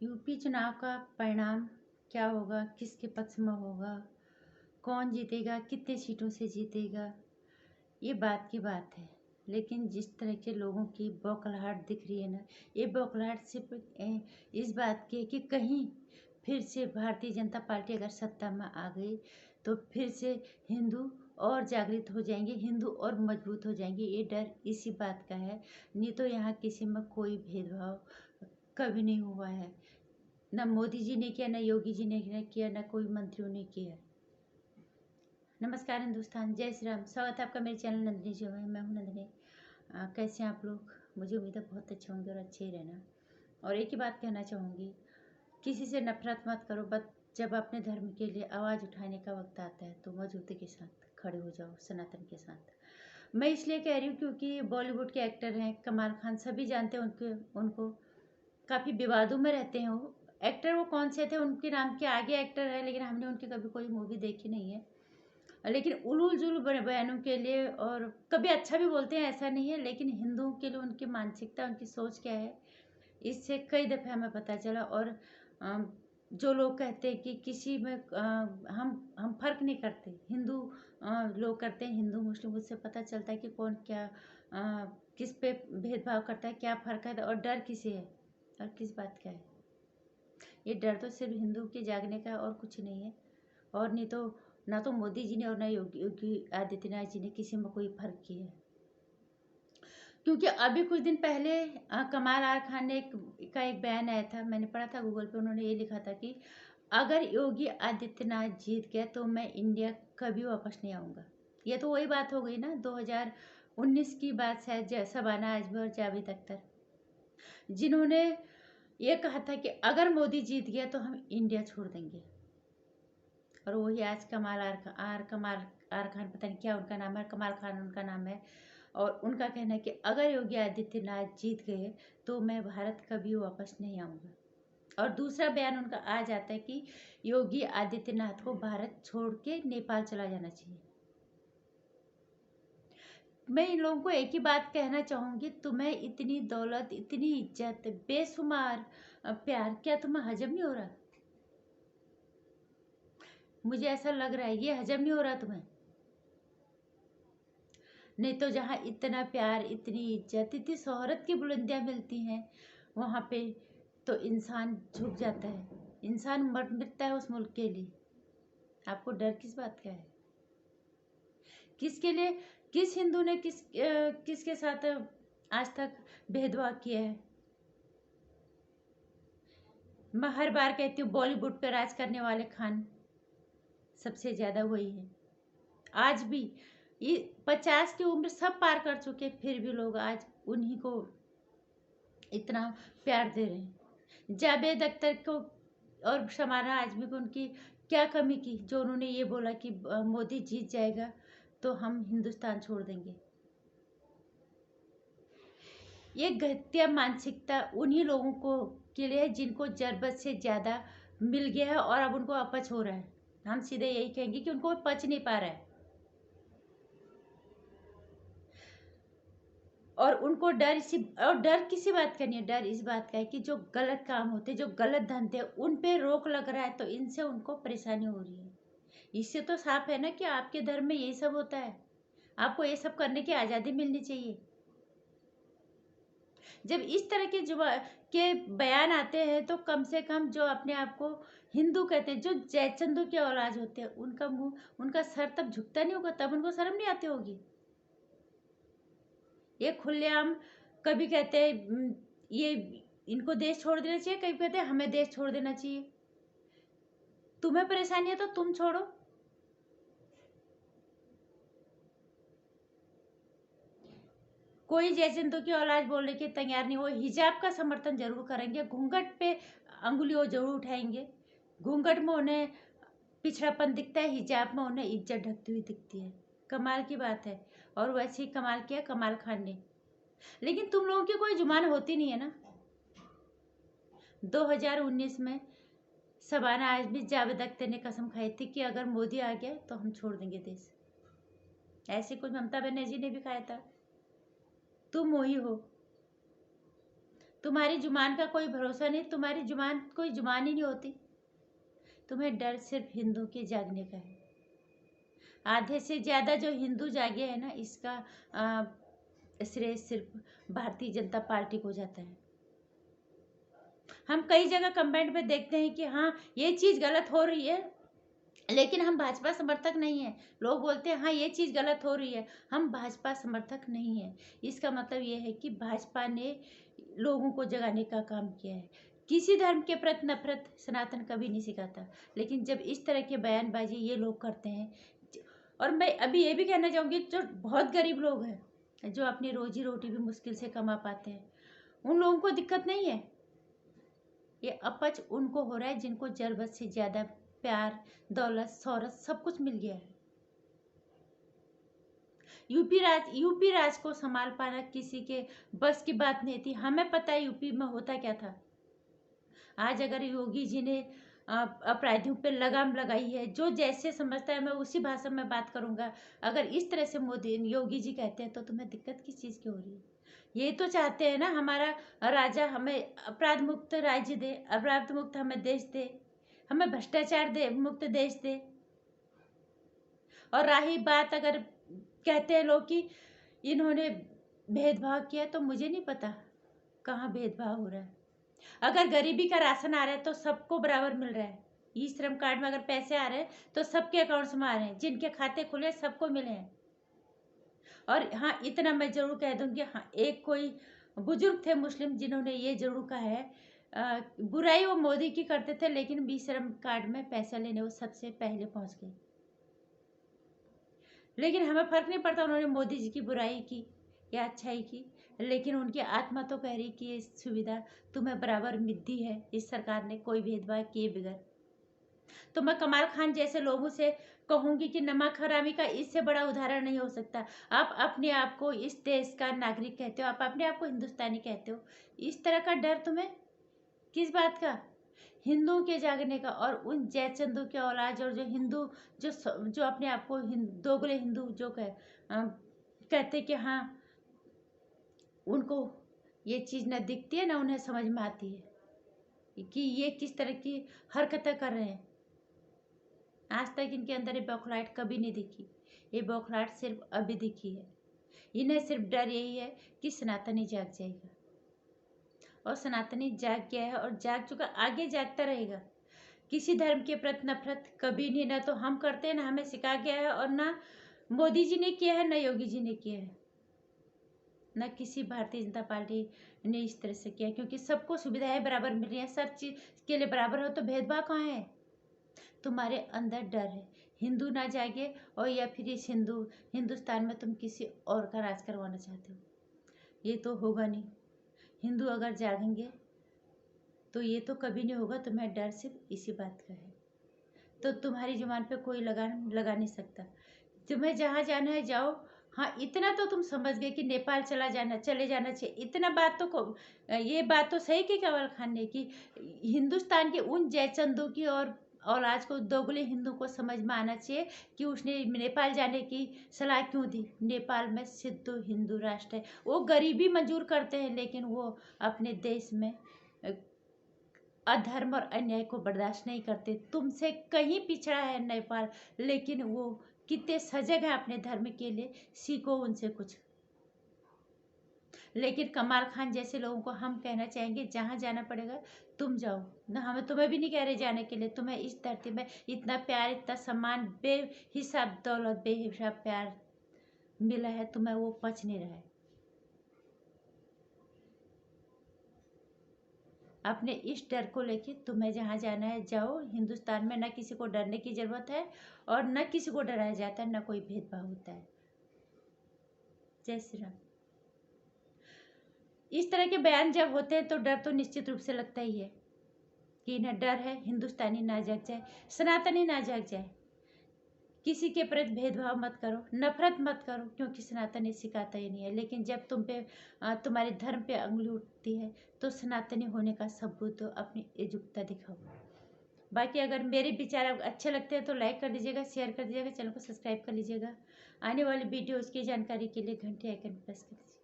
UP चुनाव का परिणाम क्या होगा, किसके पक्ष में होगा, कौन जीतेगा, कितने सीटों से जीतेगा, ये बात की बात है। लेकिन जिस तरह के लोगों की बौखलाहट दिख रही है ना, ये बौखलाहट सिर्फ इस बात की है कि कहीं फिर से भारतीय जनता पार्टी अगर सत्ता में आ गई तो फिर से हिंदू और जागृत हो जाएंगे, हिंदू और मजबूत हो जाएंगे। ये डर इसी बात का है। नहीं तो यहाँ किसी में कोई भेदभाव कभी नहीं हुआ है। न मोदी जी ने किया, न योगी जी ने किया, न कोई मंत्रियों ने किया। नमस्कार हिंदुस्तान, जय श्री राम। स्वागत है आपका मेरे चैनल नंदिनी जो है। मैं हूँ नंदिनी। कैसे हैं आप लोग? मुझे उम्मीद है बहुत अच्छे होंगे और अच्छे ही रहना। और एक ही बात कहना चाहूँगी, किसी से नफरत मत करो, बट जब अपने धर्म के लिए आवाज़ उठाने का वक्त आता है तो मजबूती के साथ खड़े हो जाओ, सनातन के साथ। मैं इसलिए कह रही हूँ क्योंकि बॉलीवुड के एक्टर हैं कमाल खान, सभी जानते हैं उनको काफ़ी विवादों में रहते हैं। वो एक्टर वो कौन से थे, उनके नाम के आगे एक्टर है, लेकिन हमने उनकी कभी कोई मूवी देखी नहीं है। लेकिन उलूल जुलूल बयानों के लिए, और कभी अच्छा भी बोलते हैं, ऐसा नहीं है, लेकिन हिंदुओं के लिए उनकी मानसिकता, उनकी सोच क्या है, इससे कई दफ़े हमें पता चला। और जो लोग कहते हैं कि किसी में हम फ़र्क नहीं करते, हिंदू लोग करते हैं, हिंदू मुस्लिम, उससे पता चलता है कि कौन क्या किस पे भेदभाव करता है, क्या फ़र्क है और डर किसे है और किस बात का है। ये डर तो सिर्फ हिंदू के जागने का और कुछ नहीं है। और नहीं तो ना तो मोदी जी ने और ना योगी आदित्यनाथ जी ने किसी में कोई फर्क किया है। क्योंकि अभी कुछ दिन पहले कमाल आर खान ने एक बयान आया था, मैंने पढ़ा था गूगल पे। उन्होंने ये लिखा था कि अगर योगी आदित्यनाथ जीत गया तो मैं इंडिया कभी वापस नहीं आऊँगा। ये तो वही बात हो गई ना, 2019 की बात शायद, शबाना आजमी और जावेद अख्तर, जिन्होंने ये कहा था कि अगर मोदी जीत गया तो हम इंडिया छोड़ देंगे। और वही आज कमाल आर खान, पता नहीं क्या उनका नाम है, कमाल खान उनका नाम है। और उनका कहना है कि अगर योगी आदित्यनाथ जीत गए तो मैं भारत कभी वापस नहीं आऊँगा। और दूसरा बयान उनका आ जाता है कि योगी आदित्यनाथ को भारत छोड़ के नेपाल चला जाना चाहिए। मैं इन लोगों को एक ही बात कहना चाहूँगी, तुम्हें इतनी दौलत, इतनी इज्जत, बेशुमार प्यार, क्या तुम्हें हजम नहीं हो रहा? मुझे ऐसा लग रहा है ये हजम नहीं हो रहा तुम्हें। नहीं तो जहाँ इतना प्यार, इतनी इज्जत, इतनी शोहरत की बुलंदियाँ मिलती हैं, वहाँ पे तो इंसान झुक जाता है, इंसान मर मिटता है उस मुल्क के लिए। आपको डर किस बात का है? किसके लिए? किस हिंदू ने किसके साथ आज तक भेदभाव किया है? मैं हर बार कहती हूँ, बॉलीवुड पे राज करने वाले खान सबसे ज़्यादा वही है। आज भी ये 50 की उम्र सब पार कर चुके, फिर भी लोग आज उन्हीं को इतना प्यार दे रहे हैं। जावेद अख्तर को और शबाना आजमी को उनकी क्या कमी की जो उन्होंने ये बोला कि मोदी जीत जाएगा तो हम हिंदुस्तान छोड़ देंगे। ये घटिया मानसिकता उन्हीं लोगों को के लिए है जिनको ज़रूरत से ज़्यादा मिल गया है और अब उनको अपच हो रहा है। हम सीधे यही कहेंगे कि उनको पच नहीं पा रहा है। और उनको डर किसी बात का नहीं है, डर इस बात का है कि जो गलत काम होते, जो गलत धंधे, उन पे रोक लग रहा है तो इनसे उनको परेशानी हो रही है। इससे तो साफ है ना कि आपके धर्म में यही सब होता है, आपको ये सब करने की आज़ादी मिलनी चाहिए। जब इस तरह के बयान आते हैं तो कम से कम जो अपने आप को हिंदू कहते हैं, जो जयचंदू के औलाद होते हैं, उनका मुंह, उनका सर तब झुकता नहीं होगा, तब उनको शर्म नहीं आती होगी। ये खुलेआम कभी कहते हैं ये इनको देश छोड़ देना चाहिए, कभी कहते हैं हमें देश छोड़ देना चाहिए। तुम्हें परेशानी है तो तुम छोड़ो। कोई जयचंदू की औलाद बोलने के तैयार नहीं। वो हिजाब का समर्थन जरूर करेंगे, घूंघट पे अंगुली वो जरूर उठाएंगे। घूंघट में उन्हें पिछड़ापन दिखता है, हिजाब में उन्हें इज्जत ढकती हुई दिखती है। कमाल की बात है। और वैसे ही कमाल किया कमाल खान ने। लेकिन तुम लोगों की कोई जुबान होती नहीं है ना। 2019 में शबाना आजमी, जावेद अख्तर ने कसम खाई थी कि अगर मोदी आ गया तो हम छोड़ देंगे देश। ऐसे कुछ ममता बनर्जी ने भी खाया था। तुम वही हो, तुम्हारी जुबान का कोई भरोसा नहीं, तुम्हारी जुबान कोई जुबान ही नहीं होती। तुम्हें डर सिर्फ हिंदू के जागने का है। आधे से ज़्यादा जो हिंदू जागे हैं ना, इसका श्रेय सिर्फ भारतीय जनता पार्टी को जाता है। हम कई जगह कमेंट में देखते हैं कि हाँ ये चीज़ गलत हो रही है, लेकिन हम भाजपा समर्थक नहीं है। लोग बोलते हैं हाँ ये चीज़ गलत हो रही है, हम भाजपा समर्थक नहीं है। इसका मतलब ये है कि भाजपा ने लोगों को जगाने का काम किया है। किसी धर्म के प्रति नफरत सनातन कभी नहीं सिखाता, लेकिन जब इस तरह के बयानबाजी ये लोग करते हैं, और मैं अभी ये भी कहना चाहूँगी, जो बहुत गरीब लोग हैं, जो अपनी रोजी रोटी भी मुश्किल से कमा पाते हैं, उन लोगों को दिक्कत नहीं है। ये अपच उनको हो रहा है जिनको ज़रूरत से ज़्यादा प्यार, दौलत, शोहरत सब कुछ मिल गया है। यूपी राज को संभाल पाना किसी के बस की बात नहीं थी। हमें पता है यूपी में होता क्या था। आज अगर योगी जी ने अपराधियों पे लगाम लगाई है, जो जैसे समझता है मैं उसी भाषा में बात करूंगा, अगर इस तरह से योगी जी कहते हैं तो तुम्हें दिक्कत किस चीज़ की हो रही है? ये तो चाहते हैं ना हमारा राजा हमें अपराध मुक्त राज्य दे, अपराध मुक्त हमें देश दे, हमें भ्रष्टाचार दे मुक्त देश दे। और रही बात, अगर कहते हैं लोग कि इन्होंने भेदभाव किया, तो मुझे नहीं पता कहाँ भेदभाव हो रहा है। अगर गरीबी का राशन आ रहा है तो सबको बराबर मिल रहा है। ई श्रम कार्ड में अगर पैसे आ रहे हैं तो सबके अकाउंट्स में आ रहे हैं, जिनके खाते खुले सबको मिले हैं। और हाँ इतना मैं जरूर कह दूंगी, हाँ एक कोई बुजुर्ग थे मुस्लिम जिन्होंने ये जरूर कहा है, बुराई वो मोदी की करते थे, लेकिन ई श्रम कार्ड में पैसा लेने वो सबसे पहले पहुंच गए। लेकिन हमें फ़र्क नहीं पड़ता उन्होंने मोदी जी की बुराई की या अच्छाई की, लेकिन उनकी आत्मा तो कह रही कि ये सुविधा तुम्हें बराबर मिलती है, इस सरकार ने कोई भेदभाव किए बगैर। तो मैं कमाल खान जैसे लोगों से कहूँगी कि नमक हरामी का इससे बड़ा उदाहरण नहीं हो सकता। आप अपने आप को इस देश का नागरिक कहते हो, आप अपने आप को हिंदुस्तानी कहते हो, इस तरह का डर तुम्हें किस बात का? हिंदुओं के जागने का, और उन जयचंदू के औलाद और जो हिंदू जो अपने आप को दोगले हिंदू जो कहते कि हाँ उनको ये चीज़ न दिखती है ना उन्हें समझ में आती है कि ये किस तरह की हरकतें कर रहे हैं। आज तक इनके अंदर ये बौखलाहट कभी नहीं दिखी, ये बौखलाहट सिर्फ अभी दिखी है। इन्हें सिर्फ डर यही है कि सनातनी जाग जाएगा, और सनातनी जाग गया है और जाग चुका, आगे जागता रहेगा। किसी धर्म के प्रति नफरत कभी नहीं, ना तो हम करते हैं, ना हमें सिखा गया है, और ना मोदी जी ने किया है, ना योगी जी ने किया है, ना किसी भारतीय जनता पार्टी ने इस तरह से किया, क्योंकि सबको सुविधाएं बराबर मिल रही हैं। सब चीज़ के लिए बराबर हो तो भेदभाव कहाँ है? तुम्हारे अंदर डर है, हिंदू ना जागे, और या फिर इस हिंदुस्तान में तुम किसी और का राज करवाना चाहते हो। ये तो होगा नहीं। हिंदू अगर जागेंगे तो ये तो कभी नहीं होगा। तुम्हें डर सिर्फ इसी बात का है, तो तुम्हारी जुबान पे कोई लगाम लगा नहीं सकता। तुम्हें जहाँ जाना है जाओ। हाँ इतना तो तुम समझ गए कि नेपाल चले जाना चाहिए। इतना बात तो ये बात तो सही की कंवल खान ने कि हिंदुस्तान के उन जयचंदों की और औलाद को, दोगले हिंदू को समझ में आना चाहिए कि उसने नेपाल जाने की सलाह क्यों दी। नेपाल में सिद्ध हिंदू राष्ट्र है, वो गरीबी मंजूर करते हैं, लेकिन वो अपने देश में अधर्म और अन्याय को बर्दाश्त नहीं करते। तुमसे कहीं पिछड़ा है नेपाल, लेकिन वो कितने सजग है अपने धर्म के लिए, सीखो उनसे कुछ। लेकिन कमाल खान जैसे लोगों को हम कहना चाहेंगे जहाँ जाना पड़ेगा तुम जाओ ना, हमें तुम्हें भी नहीं कह रहे जाने के लिए। तुम्हें इस धरती में इतना प्यार, इतना सम्मान, बेहिसाब दौलत, बेहिसाब प्यार मिला है, तुम्हें वो पच नहीं रहा है। अपने इस डर को लेके तुम्हें जहाँ जाना है जाओ। हिंदुस्तान में ना किसी को डरने की ज़रूरत है, और ना किसी को डराया जाता है, ना कोई भेदभाव होता है। जय श्री राम। इस तरह के बयान जब होते हैं तो डर तो निश्चित रूप से लगता ही है कि इन्हें डर है हिंदुस्तानी ना जाग जाए, सनातनी ना जाग जाए। किसी के प्रति भेदभाव मत करो, नफरत मत करो, क्योंकि सनातनी सिखाता ही नहीं है। लेकिन जब तुम पे तुम्हारे धर्म पे अंगुली उठती है तो सनातनी होने का सबूत दो, अपनी एकजुटता दिखाओ। बाकी अगर मेरे विचार अच्छे लगते हैं तो लाइक कर दीजिएगा, शेयर कर दीजिएगा, चैनल को सब्सक्राइब कर लीजिएगा। आने वाली वीडियोज़ की जानकारी के लिए घंटे आइकन प्रेस कर दीजिए।